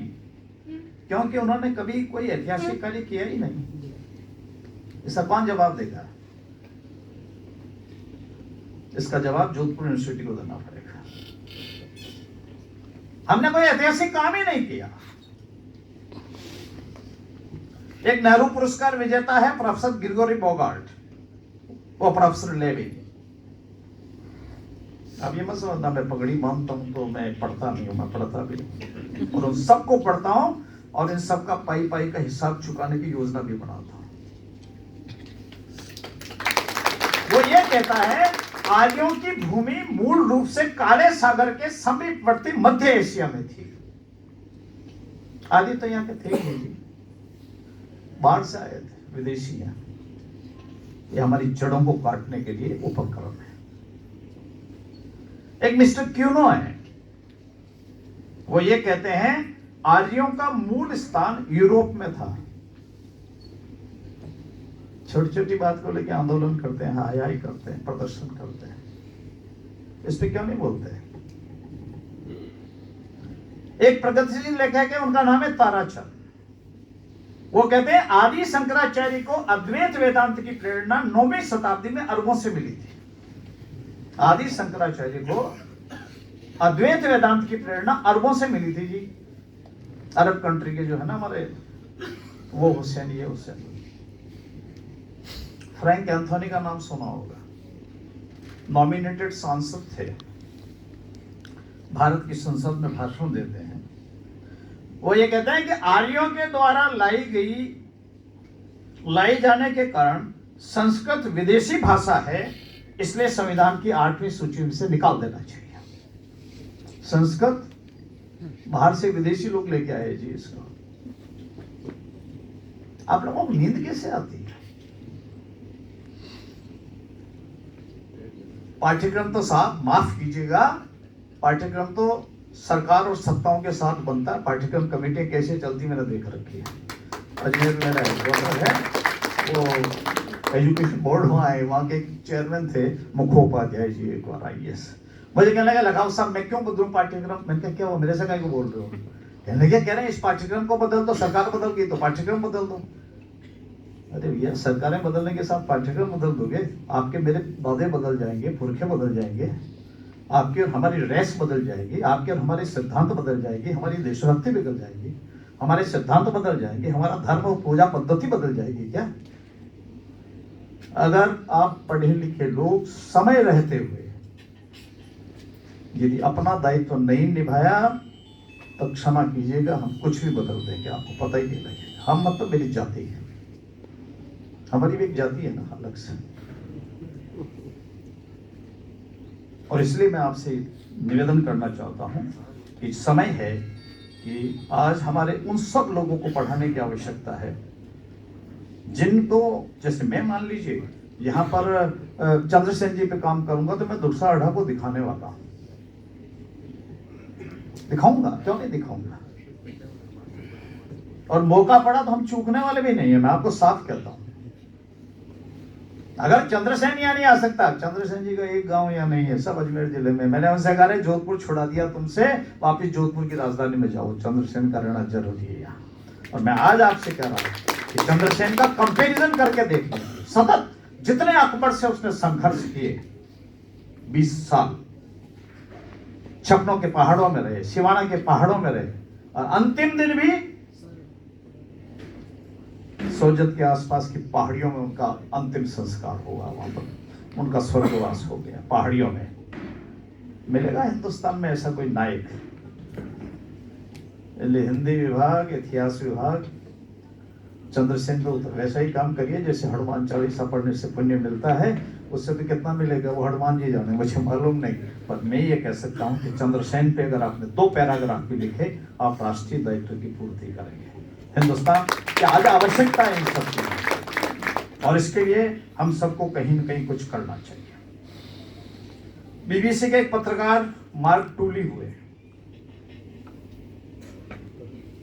क्योंकि उन्होंने कभी कोई ऐतिहासिक कार्य किया ही नहीं। इसका कौन जवाब देगा? इसका जवाब जोधपुर यूनिवर्सिटी को देना पड़ेगा। हमने कोई ऐतिहासिक काम ही नहीं किया। एक नेहरू पुरस्कार विजेता है प्रोफेसर ग्रिगोरी बोगार्ट, वो प्रोफेसर लेवी। अब ये मत समझना मैं पगड़ी बांधता हूं तो मैं पढ़ता नहीं हूं, मैं पढ़ता भी नहीं, और उन सबको पढ़ता हूं और इन सबका पाई पाई का हिसाब चुकाने की योजना भी बनाता हूं। वो ये कहता है आर्यों की भूमि मूल रूप से काले सागर के समीपवर्ती मध्य एशिया में थी। आदि तो यहाँ के थे ही नहीं, बाहर से आए थे विदेशी। हैं ये हमारी जड़ों को काटने के लिए उपक्रम है। एक मिस्टर क्यूनो है, वो ये कहते हैं आर्यों का मूल स्थान यूरोप में था। छोटी छोटी बात को लेकर आंदोलन करते हैं, हाय हाय करते हैं, प्रदर्शन करते हैं। इस पे क्यों नहीं बोलते? एक प्रगतिशील लेखक है, उनका नाम है ताराचंद। वो कहते हैं आदि शंकराचार्य को अद्वैत वेदांत की प्रेरणा 9वीं शताब्दी में अरबों से मिली थी। आदि शंकराचार्य को अद्वैत वेदांत की प्रेरणा अरबों से मिली थी जी। अरब कंट्री के जो है ना हमारे, वो हुसैन, ये हुसैन। फ्रैंक एंथोनी का नाम सुना होगा, नॉमिनेटेड सांसद थे, भारत की संसद में भाषण देते हैं। वो ये कहते हैं कि आर्यों के द्वारा लाई जाने के कारण संस्कृत विदेशी भाषा है, इसलिए संविधान की 8वीं सूची से निकाल देना चाहिए। संस्कृत बाहर से विदेशी लोग लेके आए जी इसको। आप लोगों को नींद कैसे आती है? पाठ्यक्रम तो साहब माफ कीजिएगा, पाठ्यक्रम तो सरकार और सत्ताओं के साथ बनता है। पाठ्यक्रम कमेटी कैसे चलती मैंने देख रखी है। अजमेर मेरा हेडक्वार्टर है, वो एजुकेशन बोर्ड वहाँ है, वहाँ के चेयरमैन थे मुखोपाध्याय जी, एक बार IAS। मुझे कहने लगा लगाओ साहब मैं क्यों बदलूं पाठ्यक्रम? मैंने कहा क्या वो मेरे से काय को बोल रहे हो? कहने लगे कह रहे हैं इस पाठ्यक्रम को बदल दो, सरकार बदल गई तो पाठ्यक्रम बदल दो। अरे भैया सरकारें बदलने के साथ पाठ्यक्रम बदल दोगे? आपके मेरे दादे बदल जाएंगे, पुरखे बदल जाएंगे, आपकी और हमारी रेस बदल जाएगी, आपके और हमारे सिद्धांत बदल जाएगी, हमारी देशभक्ति बदल जाएगी, हमारे सिद्धांत बदल जाएंगे, हमारा धर्म और पूजा पद्धति बदल जाएगी क्या? अगर आप पढ़े लिखे लोग समय रहते हुए यदि अपना दायित्व नहीं निभाया तो क्षमा कीजिएगा, हम कुछ भी बदल देंगे, आपको पता ही नहीं लगेगा। हम मतलब मेरी जाति है, हमारी भी एक जाति है ना अलग से। और इसलिए मैं आपसे निवेदन करना चाहता हूं कि समय है कि आज हमारे उन सब लोगों को पढ़ाने की आवश्यकता है जिनको, जैसे मैं मान लीजिए यहाँ पर चंद्रसेन जी पे काम करूंगा तो मैं दुर्सा अड्ढा को दिखाने वाला हूं, दिखाऊंगा, क्यों नहीं दिखाऊंगा। और मौका पड़ा तो हम चूकने वाले भी नहीं है, मैं आपको साफ कहता हूं। अगर चंद्रसेन यहाँ नहीं आ सकता, चंद्रसेन जी का एक गांव यहाँ नहीं है, सब अजमेर जिले में। मैंने उनसे कहा जोधपुर छुड़ा दिया तुमसे, वापिस जोधपुर की राजधानी में जाओ, चंद्रसेन का रहना जरूरी है यहाँ। और मैं आज आपसे कह रहा हूं कि चंद्रसेन का कंपैरिजन करके देखिए, सतत जितने अकबर से उसने संघर्ष किए, 20 साल छपनों के पहाड़ों में रहे, सिवाना के पहाड़ों में रहे, और अंतिम दिन भी सोजत के आसपास की पहाड़ियों में उनका अंतिम संस्कार हुआ। वहां पर उनका स्वर्गवास हो गया पहाड़ियों में। मिलेगा हिंदुस्तान में ऐसा कोई नायक? हिंदी विभाग, इतिहास विभाग चंद्रसेन को वैसा ही काम करिए जैसे हनुमान चालीसा पढ़ने से पुण्य मिलता है, उससे भी कितना मिलेगा वो हनुमान जी जाने, मुझे मालूम नहीं। पर मैं ये कह सकता हूँ कि चंद्रसेन पे अगर आपने 2 पैराग्राफ भी लिखे, आप राष्ट्रीय दायित्व की पूर्ति करेंगे। हिंदुस्तान की आज आवश्यकता है इन सब चीजों, और इसके लिए हम सबको कहीं न कहीं कुछ करना चाहिए। बीबीसी के एक पत्रकार मार्क टूली हुए,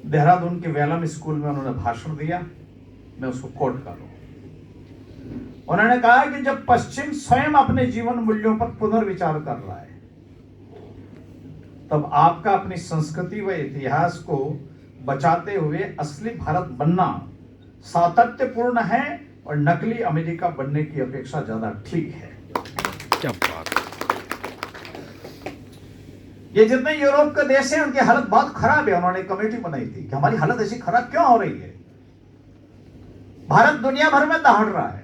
देहरादून के वेलम स्कूल में उन्होंने भाषण दिया, मैं उसको कोट करूं। उन्होंने कहा कि जब पश्चिम स्वयं अपने जीवन मूल्यों पर पुनर्विचार कर रहा है, तब आपका अपनी संस्कृति व इतिहास को बचाते हुए असली भारत बनना सातत्यपूर्ण है और नकली अमेरिका बनने की अपेक्षा ज्यादा ठीक है। क्या बात। ये जितने यूरोप के देश हैं उनकी हालत बहुत खराब है। उन्होंने कमेटी बनाई थी कि हमारी हालत ऐसी खराब क्यों हो रही है। भारत दुनिया भर में दहाड़ रहा है।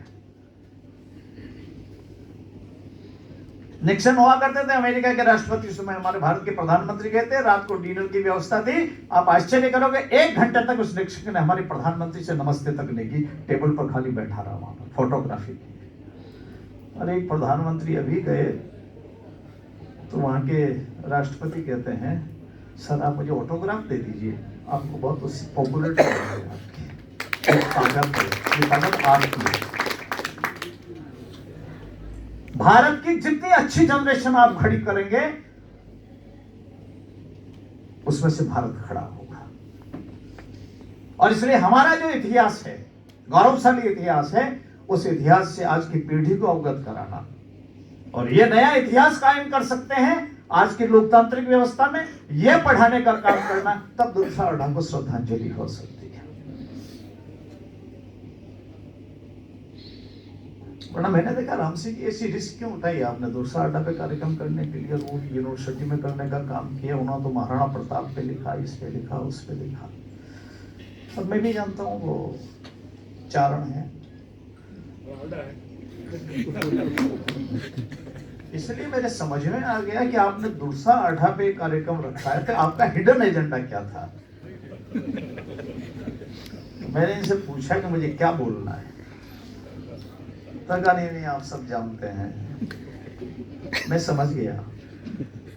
निक्सन हुआ करते थे अमेरिका के राष्ट्रपति, उस समय हमारे भारत के प्रधानमंत्री कहते, रात को डिनर की व्यवस्था थी। आप आश्चर्य करोगे 1 घंटे तक उस निक्सन ने हमारे प्रधानमंत्री से नमस्ते तक नहीं की, टेबल पर खाली बैठा रहा, वहां पर फोटोग्राफी की। और एक प्रधानमंत्री अभी गए तो वहां के राष्ट्रपति कहते हैं, सर आप मुझे ऑटोग्राफ दे दीजिए, आपको बहुत पॉपुलरिटी ताकत आपकी है। भारत की जितनी अच्छी जनरेशन आप खड़ी करेंगे, उसमें से भारत खड़ा होगा। और इसलिए हमारा जो इतिहास है, गौरवशाली इतिहास है, उस इतिहास से आज की पीढ़ी को अवगत कराना, और ये नया इतिहास कायम कर सकते हैं आज की लोकतांत्रिक व्यवस्था में, यह पढ़ाने का काम करना, तब दुर्सा अड्ढा को श्रद्धांजलि हो सकती है। वरना मैंने देखा राम सिंह की ऐसी रिस्क क्यों उठाई आपने दुर्सा अड्डा पे कार्यक्रम करने के लिए, वो यूनिवर्सिटी में करने का काम किया। उन्होंने तो महाराणा प्रताप पे लिखा, इस पे लिखा, उस पे लिखा। और मैं भी जानता हूँ वो चारण है, इसलिए मेरे समझ में आ गया कि आपने दुर्सा अड्डा पे कार्यक्रम रखा है, तो आपका हिडन एजेंडा क्या था। मैंने इनसे पूछा कि मुझे क्या बोलना है, नहीं आप सब जानते हैं। मैं समझ गया,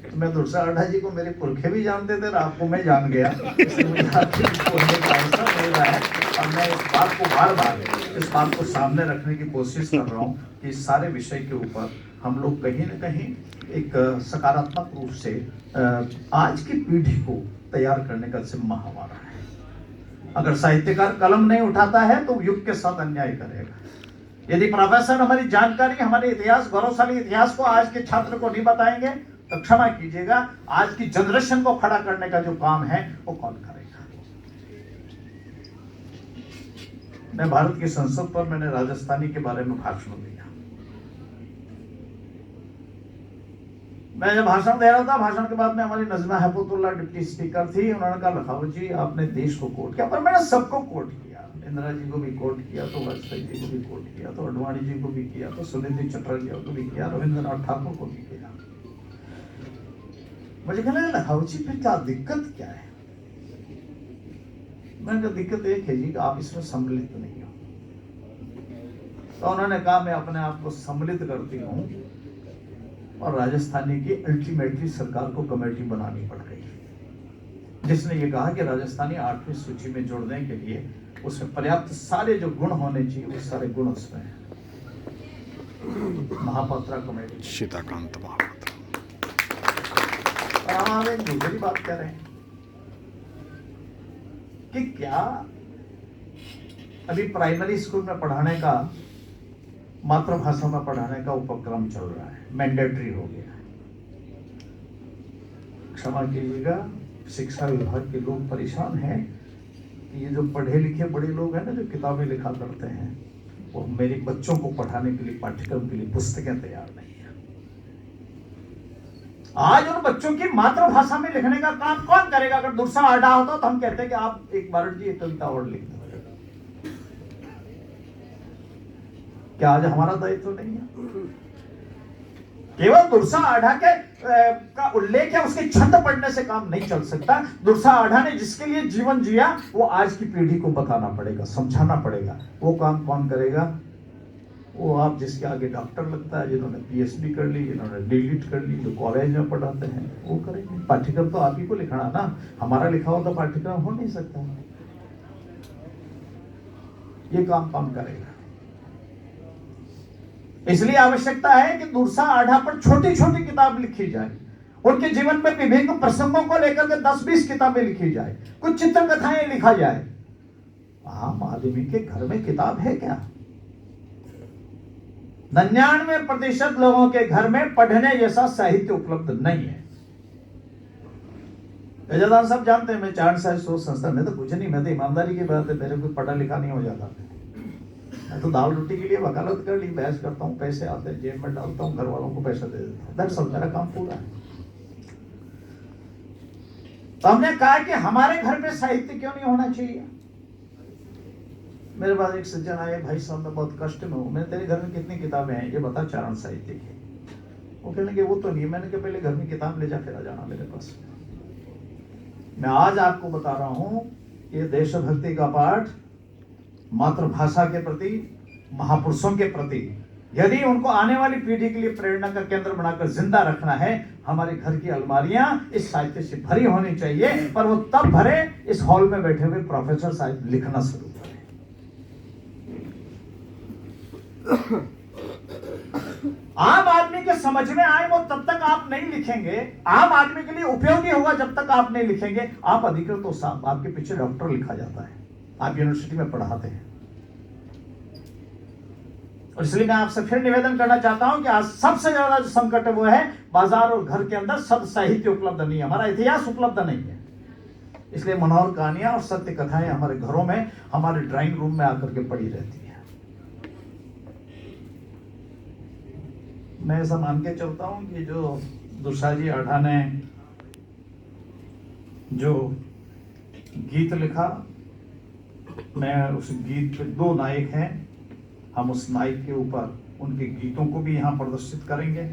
तो मैं दुर्सा अड्डा जी को मेरे पुरखे भी जानते थे और आपको मैं जान गया, मुझे आपकी बोलने का अवसर मिल रहा है। और मैं इस बात को बार बार इस बात को सामने रखने की कोशिश कर रहा हूँ कि इस सारे विषय के ऊपर हम लोग कहीं न कहीं एक सकारात्मक रूप से आज की पीढ़ी को तैयार करने का जिम्मा हमारा है। अगर साहित्यकार कलम नहीं उठाता है तो युग के साथ अन्याय करेगा। यदि प्रोफेसर हमारी जानकारी, हमारे इतिहास, गौरवशाली इतिहास को आज के छात्र को नहीं बताएंगे तो क्षमा कीजिएगा, आज की जनरेशन को खड़ा करने का जो काम है वो कौन करेगा। मैं भारत की संसद पर मैंने राजस्थानी के बारे में भाषण दिया। मैं जब भाषण दे रहा था, भाषण के बाद में हमारी नजमा हेपतुल्ला डिप्टी स्पीकर थी। उन्होंने कहा लखावत जी आपने देश को कोट किया, पर मैंने सबको कोट किया। इंदिरा जी को भी कोट किया, तो वाजपेयी जी को भी कोट किया, तो अडवाणी जी को भी किया, तो सुनीति चटर्जी को भी किया, रविंद्रनाथ ठाकुर को भी किया। मुझे कहना लखावत जी फिर क्या दिक्कत क्या है। मैंने कहा दिक्कत एक है जी कि आप इसमें सम्मिलित नहीं हो। तो उन्होंने कहा मैं अपने आप को सम्मिलित करती हूँ, और राजस्थानी की अल्टीमेटली सरकार को कमेटी बनानी पड़ गई, जिसने ये कहा कि राजस्थानी 8वीं सूची में जोड़ने के लिए उसमें पर्याप्त सारे जो गुण होने चाहिए वो सारे गुण उसमें हैं। महापात्रा कॉमेडी। सीताकांत महापात्र। और हम एक दूसरी बात कर रहे हैं कि क्या अभी प्राइमरी स्कूल में पढ़ाने का, मातृभाषा में पढ़ाने का उपक्रम चल रहा है, मैंडेटरी हो गया है। क्षमा कीजिएगा, शिक्षा विभाग के लोग परेशान हैं कि ये जो पढ़े लिखे बड़े लोग हैं ना, जो किताबें लिखा करते हैं, वो मेरे बच्चों को पढ़ाने के लिए, पाठ्यक्रम के लिए पुस्तकें तैयार नहीं है। आज उन बच्चों की मातृभाषा में लिखने का काम कौन करेगा? अगर दूसरा आडा होता तो हम कहते हैं कि आप एक बार जी कविता और लिख दो। क्या आज हमारा दायित्व नहीं है? केवल दुर्सा आढ़ा के का उल्लेख या उसके छंद पढ़ने से काम नहीं चल सकता। दुर्सा आढ़ा ने जिसके लिए जीवन जिया वो आज की पीढ़ी को बताना पड़ेगा, समझाना पड़ेगा। वो काम कौन करेगा? वो आप जिसके आगे डॉक्टर लगता है, जिन्होंने पीएचडी कर ली, जिन्होंने डीलिट कर ली, जो कॉलेज में पढ़ाते हैं, वो करेंगे। पाठ्यक्रम तो आप ही को लिखना ना, हमारा लिखा हुआ तो पाठ्यक्रम हो नहीं सकता। ये काम कौन करेगा? इसलिए आवश्यकता है कि दुर्सा आढ़ा पर छोटी छोटी किताब लिखी जाए, उनके जीवन में विभिन्न प्रसंगों को लेकर के 10-20 किताबें लिखी जाए, कुछ चित्र कथाएं लिखा जाए। आम आदमी के घर में किताब है क्या? 99% लोगों के घर में पढ़ने जैसा साहित्य उपलब्ध नहीं है। गजादान साहब जानते हैं, मैं चारण साहित्य शोध संस्थान में तो कुछ नहीं, मैं तो ईमानदारी की बात है, मेरे को पढ़ा लिखा नहीं हो जाता। मैं तो दाल रोटी के लिए वकालत कर ली, बहस करता हूँ, पैसे आते हैं, जेब में डालता हूँ, घर वालों को पैसा दे देता हूँ, दैट्स ऑल, मेरा काम पूरा है। तो हमने कहा कि हमारे घर में साहित्य क्यों नहीं होना चाहिए? मेरे पास एक सज्जन आए, भाई साहब मैं बहुत कष्ट में हूँ, मैंने तेरे घर में कितनी किताबें हैं ये बता चारण साहित्य की। वो कहने लगे वो तो नहीं। मैंने कहा पहले घर में किताब ले जा, फिर आ जाना मेरे पास। मैं आज आपको बता रहा हूँ ये देशभक्ति का पाठ मातृभाषा के प्रति, महापुरुषों के प्रति, यदि उनको आने वाली पीढ़ी के लिए प्रेरणा का केंद्र बनाकर जिंदा रखना है, हमारे घर की अलमारियां इस साहित्य से भरी होनी चाहिए। पर वो तब भरे इस हॉल में बैठे हुए प्रोफेसर साहित्य लिखना शुरू करें। आम आदमी के समझ में आए वो तब तक आप नहीं लिखेंगे, आम आदमी के लिए उपयोगी होगा जब तक आप नहीं लिखेंगे। आप अधिकृत हो साहब, आपके पीछे डॉक्टर लिखा जाता है, आप यूनिवर्सिटी में पढ़ाते हैं। और इसलिए मैं आपसे फिर निवेदन करना चाहता हूं कि आज सबसे ज्यादा जो संकट है वो है बाजार और घर के अंदर सद साहित्य उपलब्ध नहीं है, हमारा इतिहास उपलब्ध नहीं है। इसलिए मनोहर कहानियां और सत्य कथाएं हमारे घरों में, हमारे ड्राइंग रूम में आकर के पड़ी रहती है। मैं ऐसा मान के चलता हूं कि जो दुर्साजी आढ़ा ने जो गीत लिखा, मैं उस गीत पे 2 नायक हैं, हम उस नायक के ऊपर उनके गीतों को भी यहाँ प्रदर्शित करेंगे,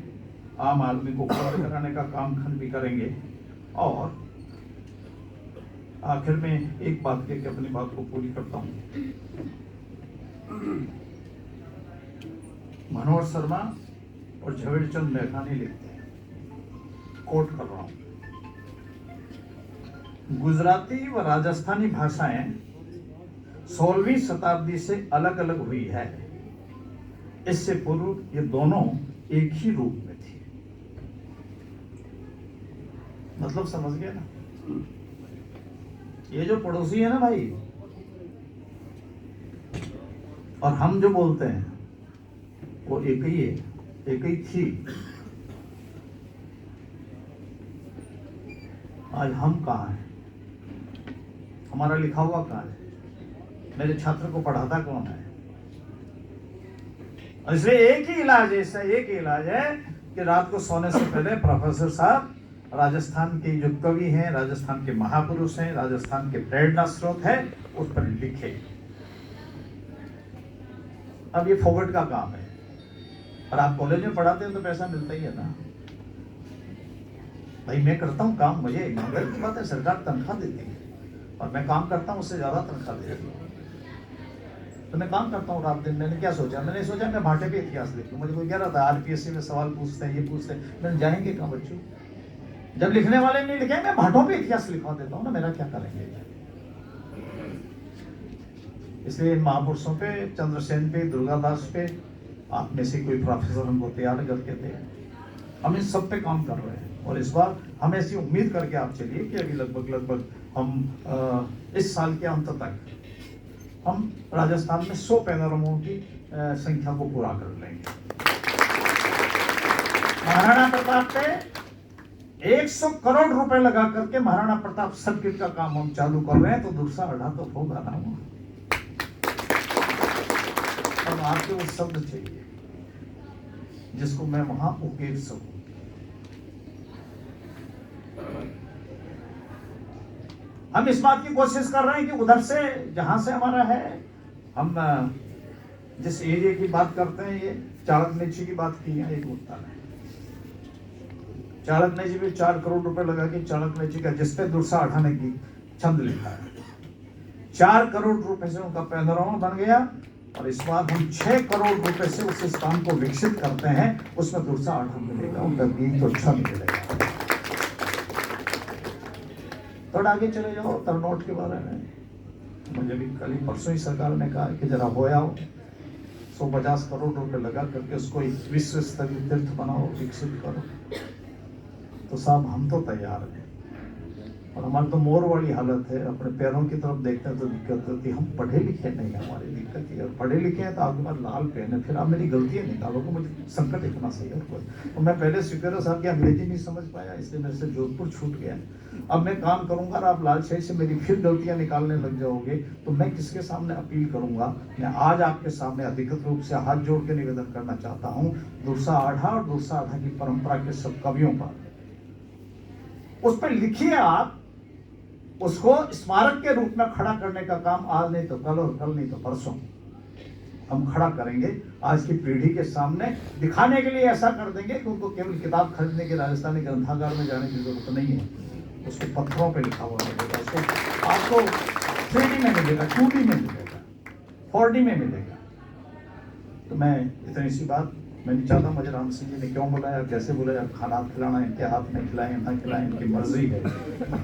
आम आदमी को उपलब्ध कराने का काम खंड भी करेंगे। और आखिर में एक बात के अपनी बात को पूरी करता हूँ। मनोहर शर्मा और झवेरचंद मेघानी लिखते हैं, कोट कर रहा हूं, गुजराती व राजस्थानी भाषाएं 16वीं शताब्दी से अलग अलग हुई है। इससे पूर्व ये दोनों एक ही रूप में थी। मतलब समझ गए ना? ये जो पड़ोसी है ना भाई, और हम जो बोलते हैं वो एक ही है, एक ही थी। आज हम कहाँ हैं? हमारा लिखा हुआ कहाँ है? मेरे छात्र को पढ़ाता कौन है? और इसलिए एक ही इलाज है, इसका एक ही इलाज है कि रात को सोने से पहले प्रोफेसर साहब राजस्थान के जो कवि हैं, राजस्थान के महापुरुष हैं, राजस्थान के प्रेरणा स्रोत है, उस पर लिखे। अब ये फोगट का काम है, और आप कॉलेज में पढ़ाते हैं तो पैसा मिलता ही है ना भाई। मैं करता हूँ काम, मुझे ईमानदारी की बात है, सरकार तनख्वाह देती है और मैं काम करता हूँ, उससे ज्यादा तनख्वाह देती है। तो मैं काम करता हूँ रात दिन। मैंने क्या सोचा? मैंने सोचा मैं भाटे पे इतिहास लिखूं। मुझे कोई कह रहा था आरपीएससी में सवाल पूछते हैं, ये पूछते हैं, मैंने जाएंगे कहाँ बच्चों? जब लिखने वाले नहीं लिखे, मैं भाटों पे इतिहास लिखवा देता हूँ ना, मेरा क्या करेंगे? इसलिए इन महापुरुषों पे, चंद्रसेन पे, दुर्गादास पे, आप में से कोई प्रोफेसर हमको तैयार करके दे। हम इन सब पे काम कर रहे हैं और इस बार हम ऐसी उम्मीद करके आप चलिए कि अभी लगभग हम इस साल के अंत तक हम राजस्थान में 100 पैनोरमों की संख्या को पूरा कर लेंगे। महाराणा प्रताप पे 100 करोड़ रुपए लगा करके महाराणा प्रताप सर्किट का काम हम चालू कर रहे हैं, तो दूसरा अढ़ा तो होगा ना। अब आपके वो शब्द चाहिए जिसको मैं वहां उकेर सकूं। हम इस बात की कोशिश कर रहे हैं कि उधर से, जहां से हमारा है, हम जिस एरिया की बात करते हैं, ये चाणक्य की बात की है, एक उत्तर है। चाणक्य जी में 4 करोड़ रुपए लगा के चाणक्य जी का जिसपे दुर्सा अठाने की छंद लिखा है, 4 करोड़ रुपए से उनका पैनोरामा बन गया। और इस बार हम 6 करोड़ रुपए से उस स्थान को विकसित करते हैं, उसमें दुर्सा अठा मिलेगा, उनका गीत और छंद मिलेगा। थोड़ा आगे चले जाओ तरनोट के बारे में। मुझे भी कल ही परसों ही सरकार ने कहा कि जरा हो आओ, 150 करोड़ रुपए लगा करके उसको एक विश्व स्तरीय तीर्थ बनाओ, विकसित करो। तो साहब हम तो तैयार हैं। और हमारी तो मोर वाली हालत है, अपने पैरों की तरफ देखते हैं तो दिक्कत होती है। हम पढ़े लिखे नहीं है, हमारी दिक्कत है। और पढ़े लिखे हैं तो आपके पास लाल पेन है, फिर आप मेरी गलतियां निकालो तो मुझे संकट इतना सही है। और मैं पहले स्पीकर साहब की अंग्रेजी नहीं समझ पाया, इसलिए मेरे से जोधपुर छूट गया। अब मैं काम करूंगा और आप लालशाही से मेरी फिर गलतियां निकालने लग जाओगे तो मैं किसके सामने अपील करूंगा। मैं आज आपके सामने अधिकृत रूप से हाथ जोड़ के निवेदन करना चाहता हूँ, दुर्सा आढ़ा और दुर्सा आढ़ा की परंपरा के सब कवियों पर उस पर लिखिए आप, उसको स्मारक के रूप में खड़ा करने का काम आज नहीं तो कल और कल नहीं तो परसों हम खड़ा करेंगे। आज की पीढ़ी के सामने दिखाने के लिए ऐसा कर देंगे कि उनको केवल किताब खरीदने के राजस्थानी ग्रंथागार में जाने की जरूरत नहीं है। उसको पत्थरों पे लिखा हुआ मिलेगा, उसको आपको 3D में मिलेगा, 2D में मिलेगा, 4D में मिलेगा। तो मैं इतनी सी बात, मैं नहीं चाहता मुझे राम सिंह जी ने क्यों बुलाया, कैसे बुलाया, खाना खिलाना इनके हाथ में खिलाएं ना खिलाएं इनकी मर्जी है।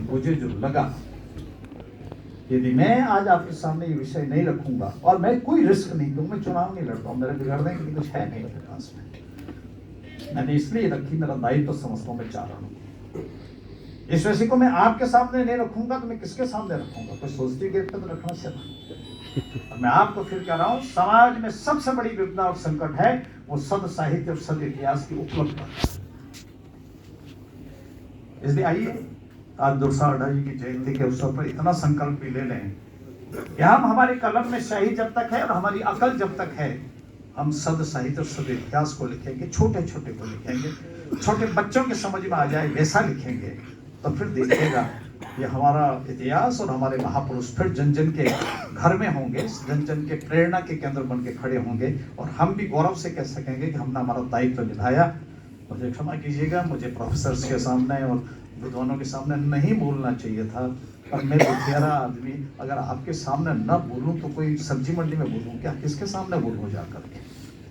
मुझे जो लगा, यदि मैं आज आपके सामने ये विषय नहीं रखूंगा, और मैं कोई रिस्क नहीं दूंगा, मैं चुनाव नहीं लड़ता हूँ, मेरे बिगड़ने के लिए कुछ है नहीं मेरे पास में। मैंने इसलिए रखी, मेरा दायित्व तो समझता हूँ मैं चाह रहा हूँ। इस विषय को मैं आपके सामने नहीं रखूंगा तो मैं किसके सामने रखूंगा? कोई सोचती गेट पर तो रखना चाहिए। मैं आपको फिर कह रहा हूं, समाज में सबसे बड़ी विपदा और संकट है वो सद साहित्य और सद इतिहास की उपलब्धता। इसलिए आइए आज दुर्सा आढ़ा जी की जयंती के अवसर पर इतना संकल्प भी ले लें कि हम, हमारी कलम में स्याही जब तक है और हमारी अकल जब तक है, हम सद साहित्य और सद इतिहास को लिखेंगे, छोटे छोटे को लिखेंगे, छोटे बच्चों के समझ में आ जाए वैसा लिखेंगे। तो फिर देखिएगा ये हमारा इतिहास और हमारे महापुरुष फिर जन जन के घर में होंगे, जन जन के प्रेरणा के केंद्र बन के खड़े होंगे और हम भी गौरव से कह सकेंगे कि हमने हमारा दायित्व निभाया। मुझे क्षमा कीजिएगा, मुझे प्रोफेसर्स के सामने और विद्वानों के सामने नहीं बोलना चाहिए था, पर मैं दुखियारा आदमी अगर आपके सामने न बोलूं तो कोई सब्जी मंडी में बोलूं क्या, किसके सामने बोलूं जाकर के।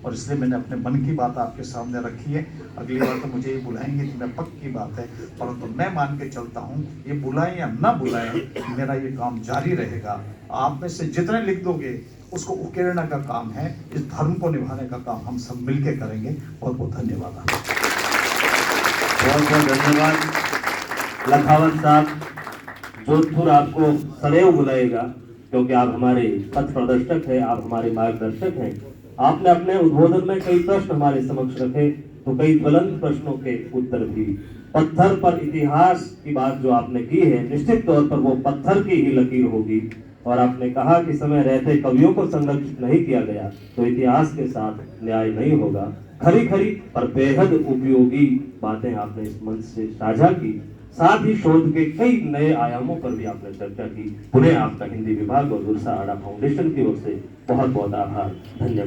और इसलिए मैंने अपने मन की बात आपके सामने रखी है। अगली बार तो मुझे ये बुलाएंगे कि मैं पक्की बात है, परंतु मैं मान के चलता हूँ ये बुलाएं या ना बुलाएं, मेरा ये काम जारी रहेगा। आप में से जितने लिख दोगे उसको उकेरना का काम है, इस धर्म को निभाने का काम हम सब मिलकर करेंगे। बहुत बहुत धन्यवाद। बहुत बहुत धन्यवाद लखावत साहब। जोधपुर आपको सदैव बुलाएगा क्योंकि आप हमारे पथ प्रदर्शक हैं, आप हमारे मार्गदर्शक हैं। आपने अपने उद्बोधन में कई प्रश्न हमारे समक्ष रखे, तो कई ज्वलंत प्रश्नों के उत्तर भी। पत्थर पर इतिहास की बात जो आपने की है, निश्चित तौर पर वो पत्थर की ही लकीर होगी। और आपने कहा कि समय रहते कवियों को संरक्षित नहीं किया गया तो इतिहास के साथ न्याय नहीं होगा। खरी खरी पर बेहद उपयोगी बातें आपने इस मंच से साझा की। साथ ही शोध के कई नए आयामों पर भी आपने चर्चा की। पुनः आपका हिंदी विभाग और दुर्सा आढ़ा फाउंडेशन की ओर से बहुत बहुत आभार, धन्यवाद।